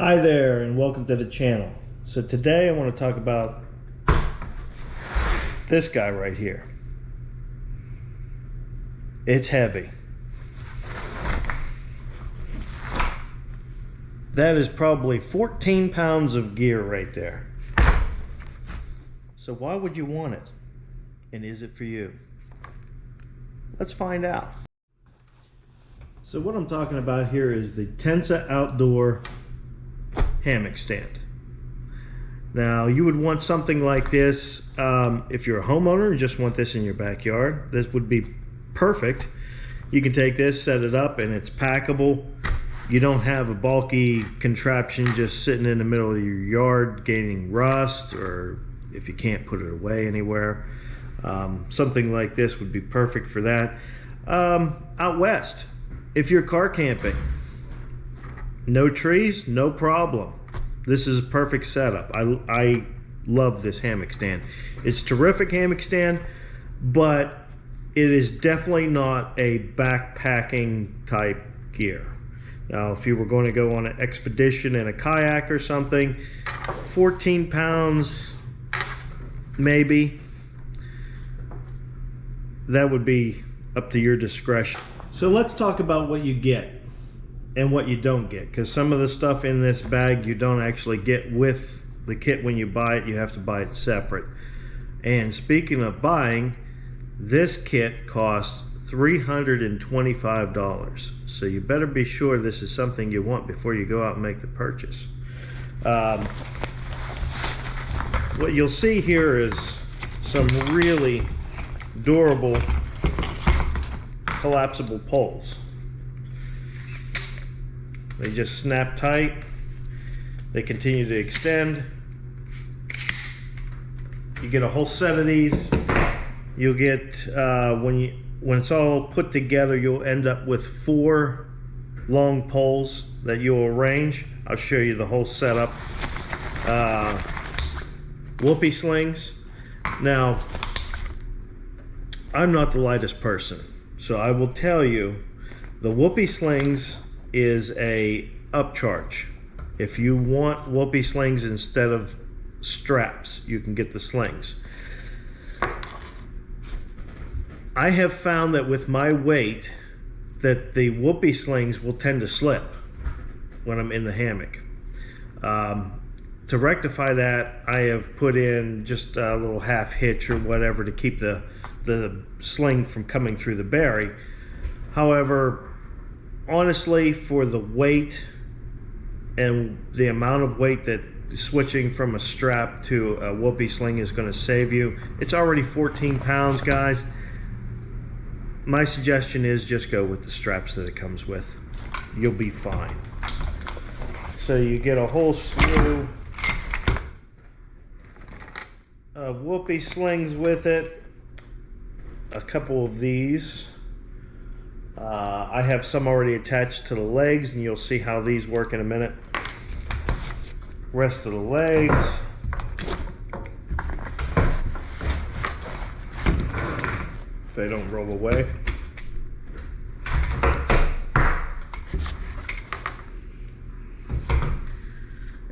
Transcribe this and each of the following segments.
Hi there and welcome to the channel. So today I want to talk about this guy right here. It's heavy. That is probably 14 pounds of gear right there. So why would you want it? And is it for you? Let's find out. So what I'm talking about here is the Tensa outdoor hammock stand. Now you would want something like this if you're a homeowner and just want this in your backyard. This would be perfect. You can take this, set it up, and it's packable. You don't have a bulky contraption just sitting in the middle of your yard gaining rust, or if you can't put it away anywhere. Something like this would be perfect for that. Out west, if you're car camping, no trees, no problem. This is a perfect setup. I love this hammock stand. It's a terrific hammock stand, but it is definitely not a backpacking type gear. Now, if you were going to go on an expedition in a kayak or something, 14 pounds, maybe, that would be up to your discretion. So let's talk about what you get and what you don't get, because some of the stuff in this bag you don't actually get with the kit when you buy it. You have to buy it separate. And speaking of buying, this kit costs $325, so you better be sure this is something you want before you go out and make the purchase. What you'll see here is some really durable collapsible poles. They just snap tight. They continue to extend. You get a whole set of these. You'll get when it's all put together, you'll end up with 4 long poles that you'll arrange. I'll show you the whole setup. Whoopee slings. Now, I'm not the lightest person, so I will tell you, the whoopee slings is a upcharge. If you want whoopee slings instead of straps, you can get the slings. I have found that with my weight that the whoopee slings will tend to slip when I'm in the hammock. To rectify that, I have put in just a little half hitch or whatever to keep the sling from coming through the berry. However, honestly, for the weight and the amount of weight that switching from a strap to a whoopee sling is going to save you, it's already 14 pounds, guys. My suggestion is just go with the straps that it comes with. You'll be fine. So you get a whole slew of whoopee slings with it. A couple of these. I have some already attached to the legs, and you'll see how these work in a minute. Rest of the legs. If they don't roll away.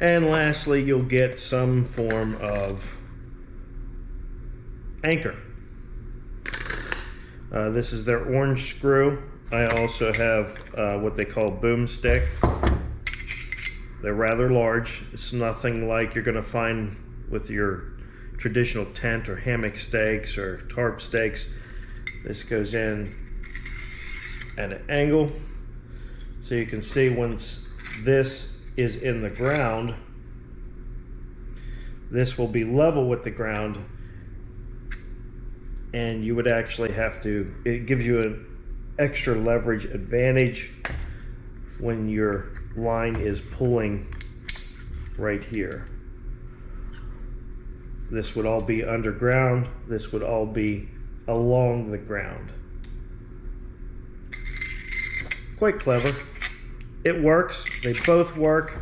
And lastly, you'll get some form of anchor. This is their orange screw. I also have what they call boomstick. They're rather large. It's nothing like you're going to find with your traditional tent or hammock stakes or tarp stakes. This goes in at an angle, so you can see once this is in the ground, this will be level with the ground, and you would actually have to, it gives you an extra leverage advantage when your line is pulling right here. This would all be underground. This would all be along the ground. Quite clever. It works. They both work.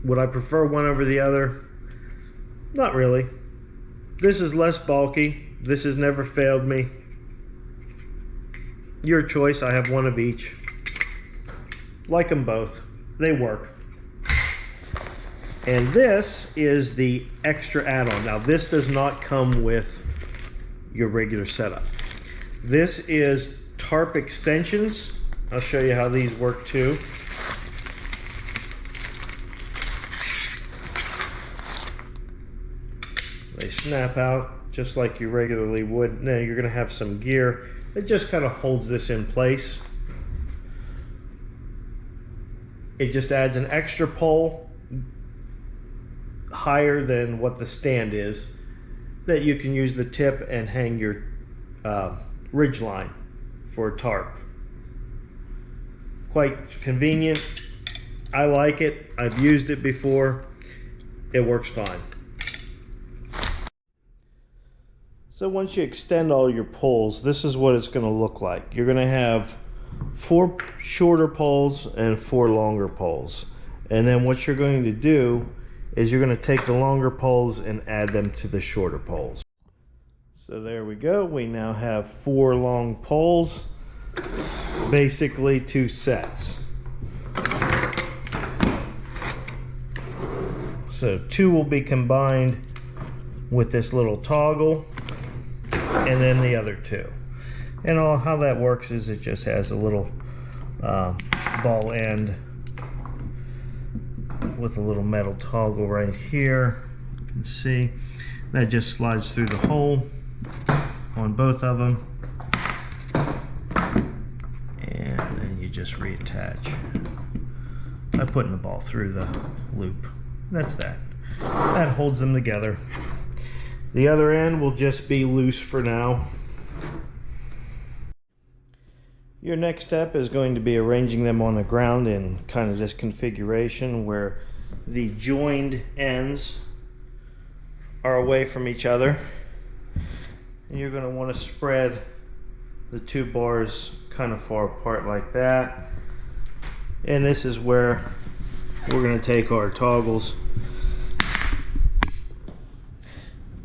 Would I prefer one over the other? Not really. This is less bulky. This has never failed me. Your choice. I have one of each. Like them both. They work. And this is the extra add-on. Now this does not come with your regular setup. This is tarp extensions. I'll show you how these work too. They snap out just like you regularly would. Now you're going to have some gear. It just kind of holds this in place. It just adds an extra pole higher than what the stand is that you can use the tip and hang your ridge line for a tarp. Quite convenient. I like it. I've used it before. It works fine. So once you extend all your poles, this is what it's going to look like. You're going to have 4 shorter poles and 4 longer poles. And then what you're going to do is you're going to take the longer poles and add them to the shorter poles. So there we go. We now have 4 long poles, basically 2 sets. So 2 will be combined with this little toggle, and then the other 2. And how that works is it just has a little ball end with a little metal toggle right here. You can see that just slides through the hole on both of them, and then you just reattach by putting the ball through the loop. That's that. That holds them together. The other end will just be loose for now. Your next step is going to be arranging them on the ground in kind of this configuration where the joined ends are away from each other. And you're going to want to spread the 2 bars kind of far apart like that. And this is where we're going to take our toggles.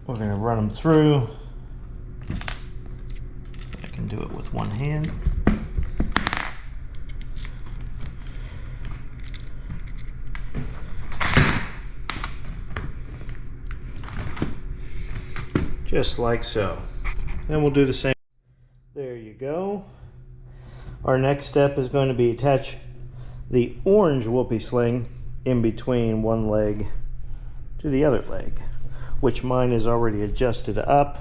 We're going to run them through. I can do it with one hand. Just like so. Then we'll do the same. There you go. Our next step is going to be attach the orange whoopee sling in between one leg to the other leg, which mine is already adjusted up.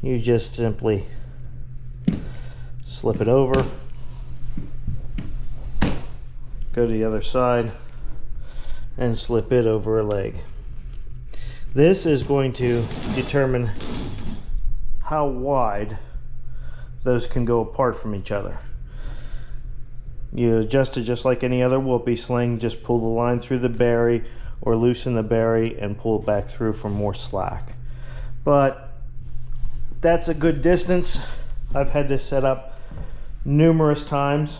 You just simply slip it over, go to the other side, and slip it over a leg. This is going to determine how wide those can go apart from each other. You adjust it just like any other whoopee sling. Just pull the line through the berry or loosen the berry and pull it back through for more slack. But that's a good distance. I've had this set up numerous times.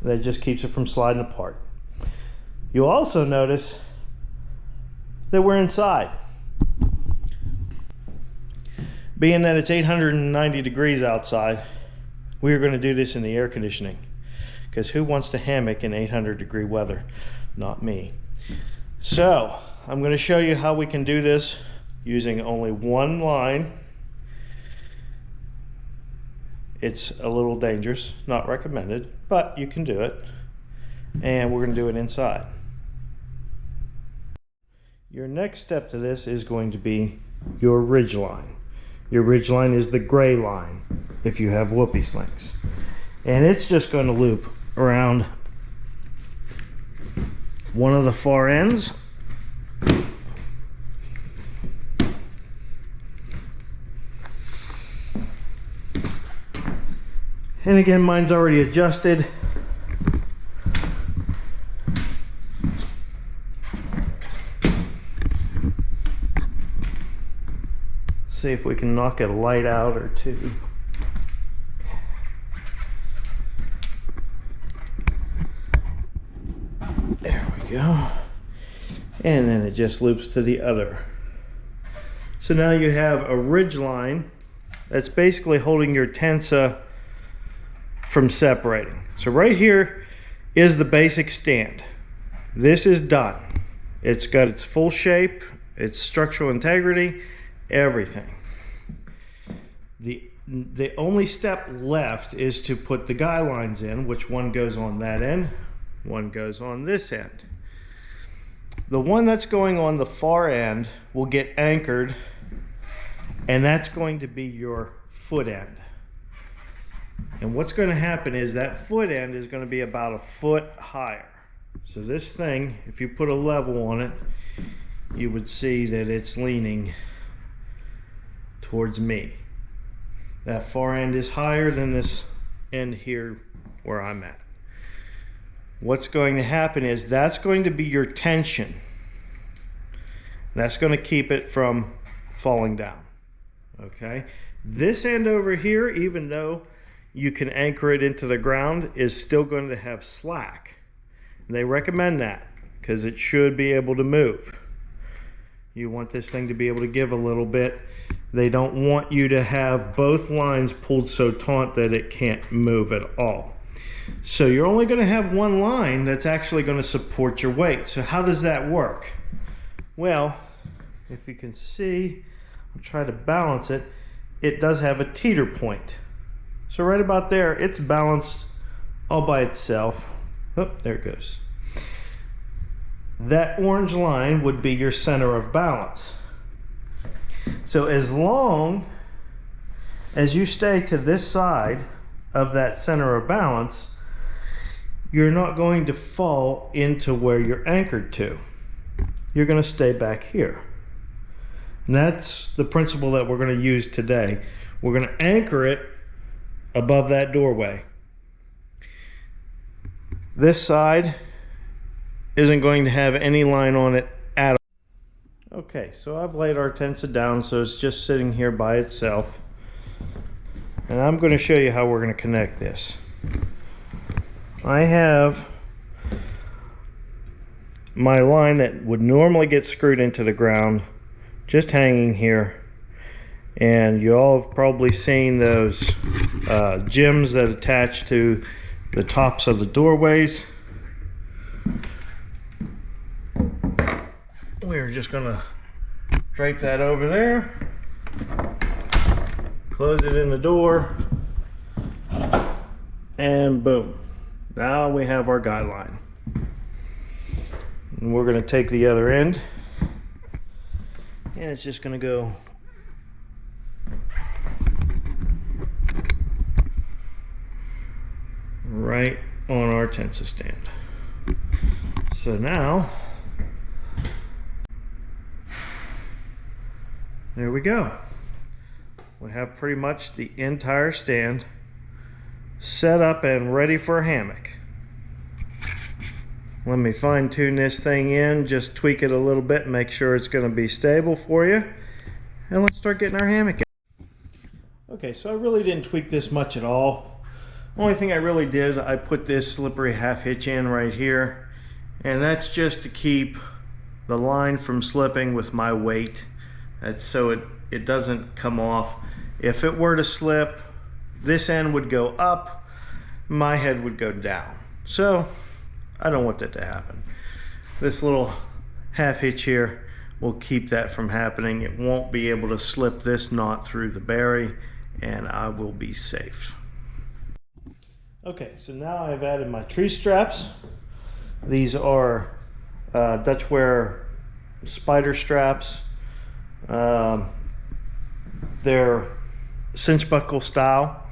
That just keeps it from sliding apart. You'll also notice that we're inside. Being that it's 890 degrees outside, we are going to do this in the air conditioning, because who wants to hammock in 800 degree weather? Not me. So I'm going to show you how we can do this using only one line. It's a little dangerous, not recommended, but you can do it. And we're going to do it inside. Your next step to this is going to be your ridge line. Your ridge line is the gray line if you have whoopee slings. And it's just going to loop around one of the far ends. And again, mine's already adjusted. See if we can knock a light out or two. There we go. And then it just loops to the other. So now you have a ridge line that's basically holding your Tensa from separating. So right here is the basic stand. This is done. It's got its full shape, its structural integrity, everything. The only step left is to put the guy lines in, which one goes on that end, one goes on this end. The one that's going on the far end will get anchored, and that's going to be your foot end. And what's going to happen is that foot end is going to be about a foot higher. So this thing, if you put a level on it, you would see that it's leaning towards me. That far end is higher than this end here where I'm at. What's going to happen is that's going to be your tension. That's going to keep it from falling down. Okay? This end over here, even though you can anchor it into the ground, is still going to have slack. And they recommend that because it should be able to move. You want this thing to be able to give a little bit. They don't want you to have both lines pulled so taut that it can't move at all. So you're only going to have one line that's actually going to support your weight. So how does that work? Well, if you can see, I'll try to balance it. It does have a teeter point. So right about there, it's balanced all by itself. Oh, there it goes. That orange line would be your center of balance. So as long as you stay to this side of that center of balance, you're not going to fall into where you're anchored to. You're going to stay back here. And that's the principle that we're going to use today. We're going to anchor it above that doorway. This side isn't going to have any line on it at all. Okay, so I've laid our Tensa down so it's just sitting here by itself. And I'm going to show you how we're going to connect this. I have my line that would normally get screwed into the ground just hanging here. And you all have probably seen those gems that attach to the tops of the doorways. We're just going to drape that over there, close it in the door, and boom. Now we have our guy line. And we're going to take the other end, and it's just going to go right on our Tensa stand. So now, there we go. We have pretty much the entire stand set up and ready for a hammock. Let me fine tune this thing in, just tweak it a little bit and make sure it's going to be stable for you. And let's start getting our hammock in. Okay, so I really didn't tweak this much at all. Only thing I really did, I put this slippery half hitch in right here, and that's just to keep the line from slipping with my weight. That's so it doesn't come off. If it were to slip, this end would go up, my head would go down. So I don't want that to happen. This little half hitch here will keep that from happening. It won't be able to slip this knot through the berry, and I will be safe. Okay, so now I've added my tree straps. These are Dutch wear spider straps. They're cinch buckle style.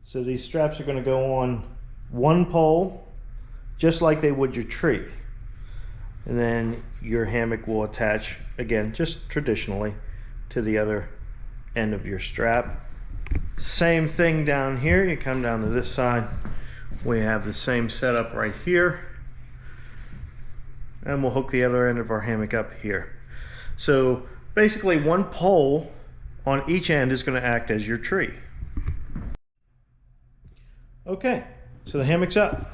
So these straps are going to go on one pole, just like they would your tree. And then your hammock will attach, again, just traditionally, to the other end of your strap. Same thing down here. You come down to this side, we have the same setup right here, and we'll hook the other end of our hammock up here. So basically one pole on each end is going to act as your tree. Okay, so the hammock's up.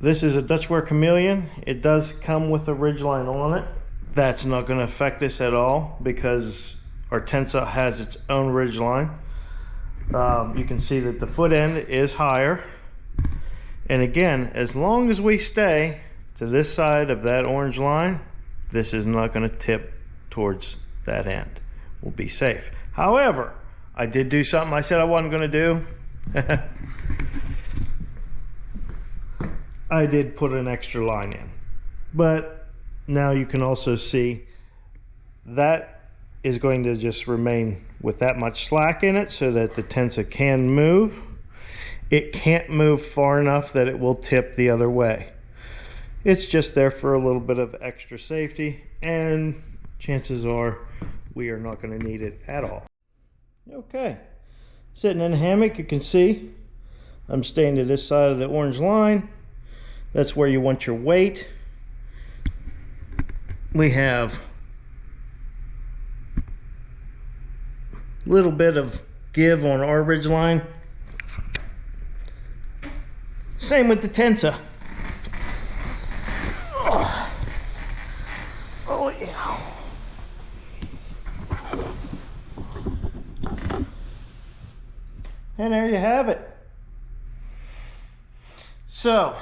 This is a Dutch wear chameleon. It does come with a ridgeline on it. That's not going to affect this at all because our Tensa has its own ridge line. You can see that the foot end is higher. And again, as long as we stay to this side of that orange line, this is not going to tip towards that end. We'll be safe. However, I did do something I said I wasn't going to do. I did put an extra line in. But now you can also see that is going to just remain with that much slack in it so that the Tensa can move. It can't move far enough that it will tip the other way. It's just there for a little bit of extra safety, and chances are we are not going to need it at all. Okay, sitting in a hammock, you can see I'm staying to this side of the orange line. That's where you want your weight. We have a little bit of give on our ridge line. Same with the Tensa. Oh yeah. And there you have it. So,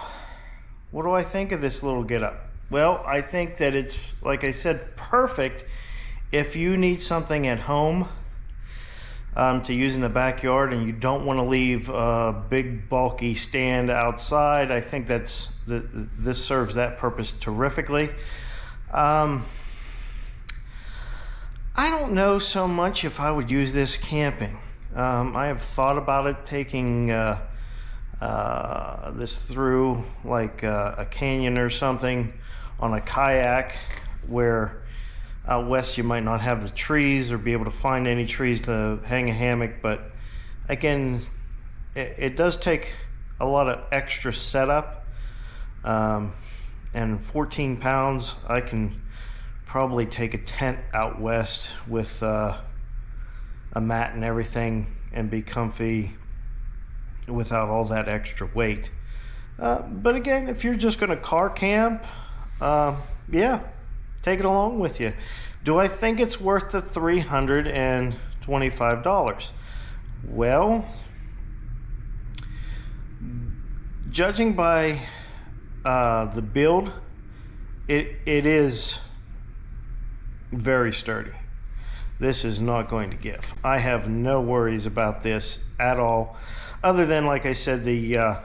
what do I think of this little get up? Well, I think that it's, like I said, perfect if you need something at home to use in the backyard and you don't want to leave a big bulky stand outside. I think this serves that purpose terrifically. I don't know so much if I would use this camping. I have thought about it, taking this through like a canyon or something on a kayak, where out west you might not have the trees or be able to find any trees to hang a hammock. But again, it does take a lot of extra setup, and 14 pounds, I can probably take a tent out west with a mat and everything and be comfy without all that extra weight. But again, if you're just going to car camp, yeah, take it along with you. Do I think it's worth the $325? Well, judging by the build, it is very sturdy. This is not going to give. I have no worries about this at all, other than, like I said, the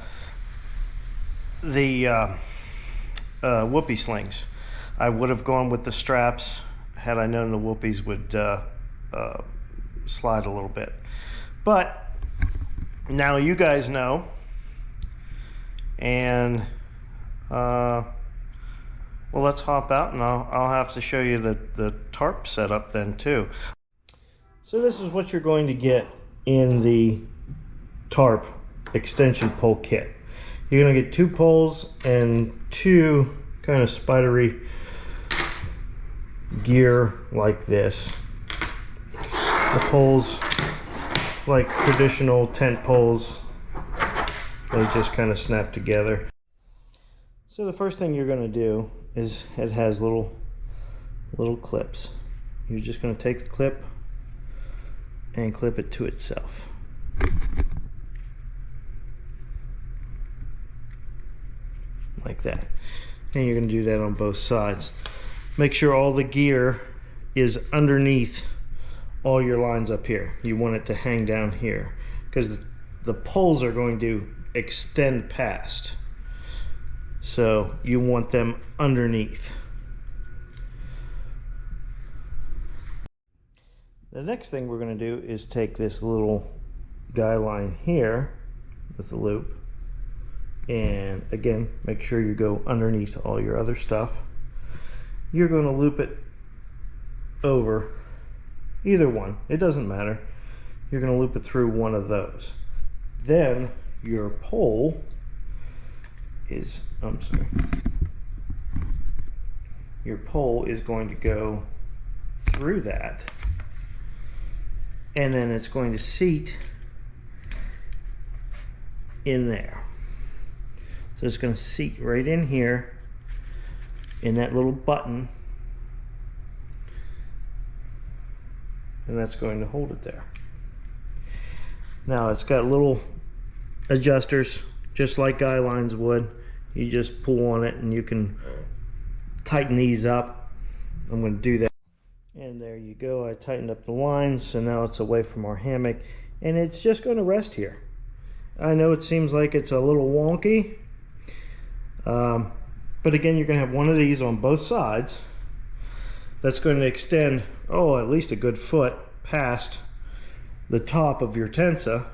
whoopee slings. I would have gone with the straps had I known the whoopies would slide a little bit. But now you guys know, and well, let's hop out, and I'll have to show you the tarp setup then too. So this is what you're going to get in the tarp extension pole kit. You're going to get 2 poles and 2 kind of spidery gear like this. The poles, like traditional tent poles, they just kind of snap together. So the first thing you're going to do is, it has little clips. You're just going to take the clip and clip it to itself. Like that. And you're going to do that on both sides. Make sure all the gear is underneath all your lines up here. You want it to hang down here, because the poles are going to extend past. So you want them underneath. The next thing we're going to do is take this little guy line here with the loop, and again, make sure you go underneath all your other stuff. You're going to loop it over either one, it doesn't matter. You're going to loop it through one of those. Then your pole is, your pole is going to go through that, and then it's going to seat in there. So it's going to seat right in here in that little button, and that's going to hold it there. Now it's got little adjusters, just like guy lines would. You just pull on it and you can tighten these up. I'm going to do that. And there you go. I tightened up the lines, so now it's away from our hammock, and it's just going to rest here. I know it seems like it's a little wonky, but again, you're going to have one of these on both sides. That's going to extend, at least a good foot past the top of your Tensa,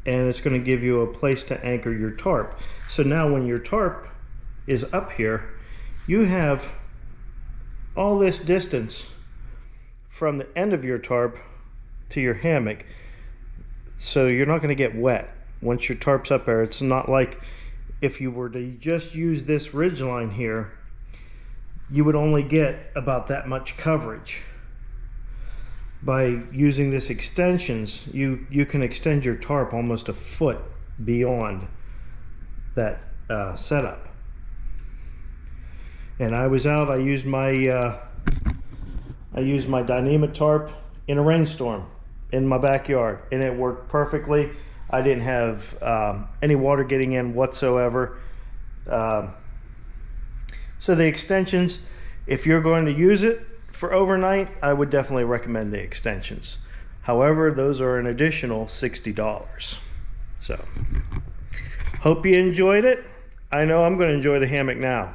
and it's going to give you a place to anchor your tarp. So now when your tarp is up here, you have all this distance from the end of your tarp to your hammock, so you're not going to get wet once your tarp's up there. It's not like if you were to just use this ridge line here, you would only get about that much coverage. By using this extensions, you can extend your tarp almost a foot beyond that setup. And I was out, I used my Dyneema tarp in a rainstorm in my backyard, and it worked perfectly. I didn't have any water getting in whatsoever. So the extensions, if you're going to use it for overnight, I would definitely recommend the extensions. However, those are an additional $60. So, hope you enjoyed it. I know I'm going to enjoy the hammock now.